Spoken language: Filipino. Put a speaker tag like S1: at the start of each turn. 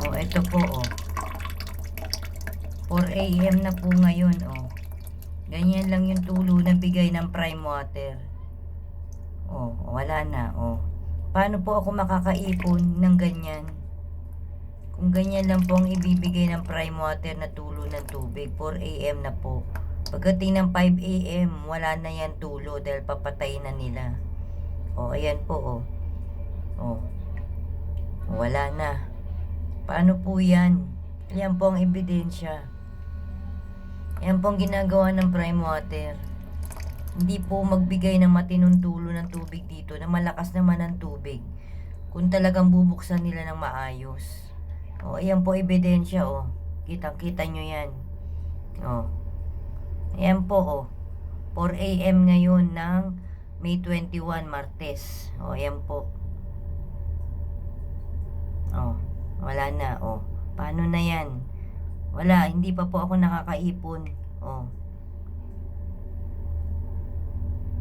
S1: Oh, ito po, oh. 4 AM na po ngayon, oh. Ganyan lang yung tulo na bigay ng Prime Water. Oh, wala na, oh. Paano po ako makakaipon ng ganyan? Kung ganyan lang po ang ibibigay ng Prime Water na tulo ng tubig, 4 AM na po. Pagdating ng 5 AM, wala na yan tulo dahil papatay na nila. Oh, ayan po, oh. Oh, wala na. Paano po yan? Yan po ang ebidensya. Yan po ang ginagawa ng Prime Water. Hindi po magbigay ng matinong tulo ng tubig dito na malakas naman ang tubig kung talagang bubuksan nila ng maayos. O, ayan po ebidensya, o. Kitang-kita nyo yan. O. Ayan po, o. 4 AM ngayon ng May 21, Martes. O, ayan po. O, wala na, o. Paano na yan? Wala, hindi pa po ako nakakaipon. O.